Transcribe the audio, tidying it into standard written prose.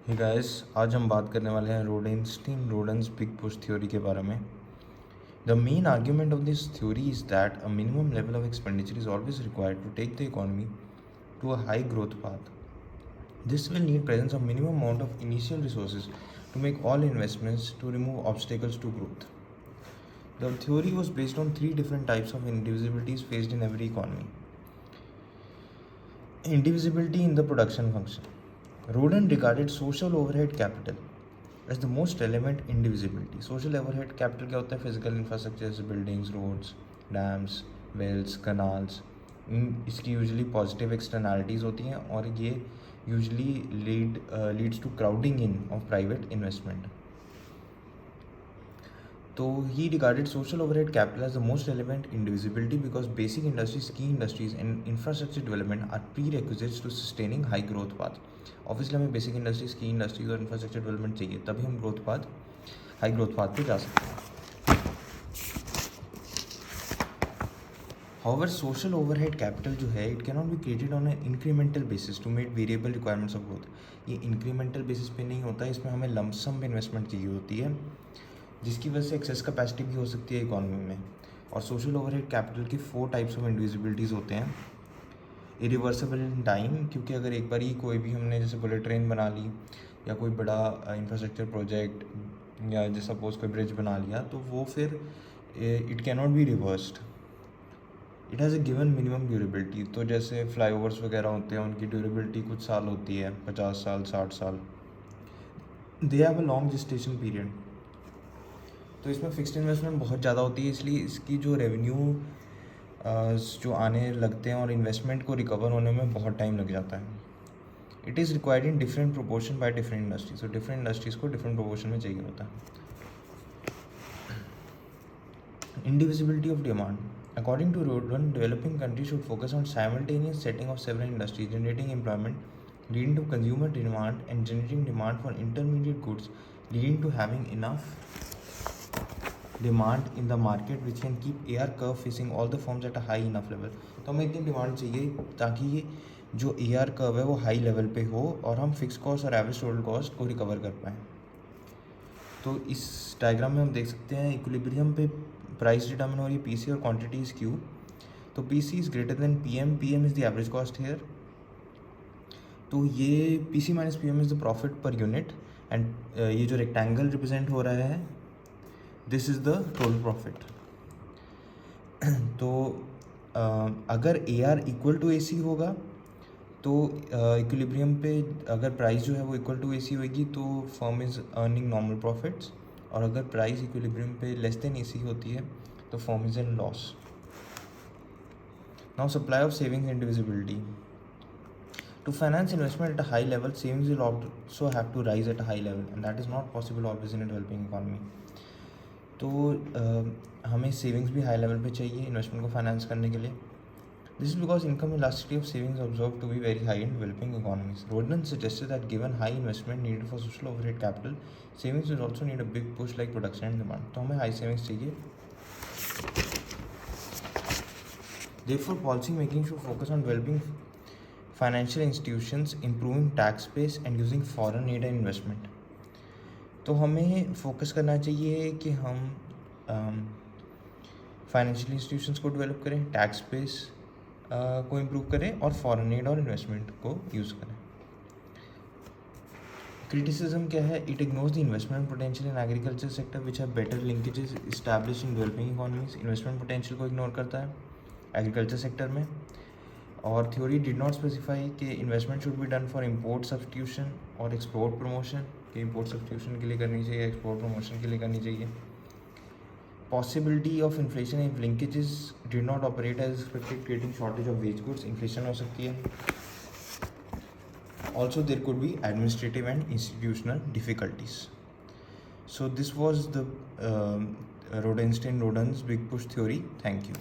Hey guys, आज हम बात करने वाले हैं रोडेनस्टीन-रोडन्स बिग पुश थ्योरी के बारे में। The main argument of this theory is that a minimum level of expenditure is always required to take the economy to a high growth path. This will need presence of minimum amount of initial resources to make all investments to remove obstacles to growth. The theory was based on three different types of indivisibilities faced in every economy. Indivisibility in the production function. Roden regarded social overhead capital as the most relevant indivisibility. Social overhead capital क्या होता है? Physical infrastructure जैसे buildings, roads, dams, wells, canals. इसकी usually positive externalities होती हैं और ये usually leads to crowding in of private investment. तो he regarded social overhead capital as the most relevant indivisibility because basic industries, key industries and infrastructure development are prerequisites to sustaining high growth path. Obviously हमें basic industries, की industries और infrastructure development चाहिए, तभी हम high growth path पे जा सकते हैं. However, social overhead capital जो है it cannot be created on an incremental basis to meet variable requirements of growth. ये incremental basis पे नहीं होता है, इसमें हमें lump sum इन्वेस्टमेंट चाहिए होती है जिसकी वजह से एक्सेस कैपेसिटी भी हो सकती है इकोनॉमी में. और सोशल ओवरहेड कैपिटल की 4 टाइप्स ऑफ इंडिविजिबिलिटीज़ होते हैं. इरिवर्सिबल इन टाइम, क्योंकि अगर एक बार ही कोई भी हमने जैसे बुलेट ट्रेन बना ली या कोई बड़ा इंफ्रास्ट्रक्चर प्रोजेक्ट या जैसे सपोज कोई ब्रिज बना लिया तो वो फिर it can not be reversed. It has a given minimum durability. तो जैसे फ्लाईओवर्स वगैरह होते हैं उनकी ड्यूरेबिलिटी कुछ साल होती है, 50 साल, 60 साल. They have a long gestation period. तो इसमें फिक्स्ड इन्वेस्टमेंट बहुत ज़्यादा होती है, इसलिए इसकी जो रेवेन्यू जो आने लगते हैं और इन्वेस्टमेंट को रिकवर होने में बहुत टाइम लग जाता है. It is required in different proportion by different industries. तो डिफरेंट इंडस्ट्रीज़ को डिफरेंट प्रोपोर्शन में चाहिए होता है. Indivisibility of demand. According to Rodan, developing country should focus on simultaneous setting of several industries generating employment leading to consumer demand and generating demand for intermediate goods leading to having enough demand in the market which can keep AR curve facing all the firms at a high enough level. तो हमें इतनी demand चाहिए ताकि ये जो AR curve है वो high level पे हो और हम फिक्स कॉस्ट और एवरेज टोटल कॉस्ट को रिकवर कर पाएँ. तो इस डायग्राम में हम देख सकते हैं इक्विलिब्रियम पे प्राइस डिटर्मिन हो रही है PC और क्वांटिटी इज Q. तो PC is greater than PM. PM is the average cost here. तो ये PC minus PM is the profit per unit and ये जो रेक्टेंगल रिप्रेजेंट हो रहा है this is the total profit. तो अगर AR इक्वल टू AC होगा तो इक्विलिब्रियम पे अगर प्राइस जो है वो इक्वल टू AC होगी तो firm is earning normal profits. और अगर प्राइस इक्विलिब्रियम पे लेस देन AC होती है तो firm is in loss. Now supply of savings indivisibility. To finance investment at a high level, savings will also have to rise at a high level, and that is not possible always in a developing economy. तो हमें savings भी high level पे चाहिए investment को finance करने के लिए. This is because income elasticity of savings observe to be very high in developing economies. Rodan suggested that given high investment needed for social overhead capital, savings will also need a big push like production and demand. तो हमें high savings चाहिए. Therefore, policy making should focus on developing financial institutions, improving tax base and using foreign aid and investment. तो हमें focus करना चाहिए कि हम financial institutions को डेवलप करें, टैक्स बेस को इम्प्रूव करें और फॉरेन एड और इन्वेस्टमेंट को यूज़ करें. क्रिटिसिज्म क्या है? It ignores the investment potential in agriculture sector which have better linkages establish in developing economies. Investment potential को इग्नोर करता है एग्रीकल्चर सेक्टर में. और थ्योरी डिड नॉट स्पेसिफाई कि investment should be done for import substitution और export promotion, कि import substitution के लिए करनी चाहिए, एक्सपोर्ट प्रमोशन के लिए करनी चाहिए. Possibility of inflation if linkages did not operate as expected creating shortage of wage goods. Inflation हो सकती है. Also there could be administrative and institutional difficulties. So this was the Rosenstein Rodan's big push theory. Thank you.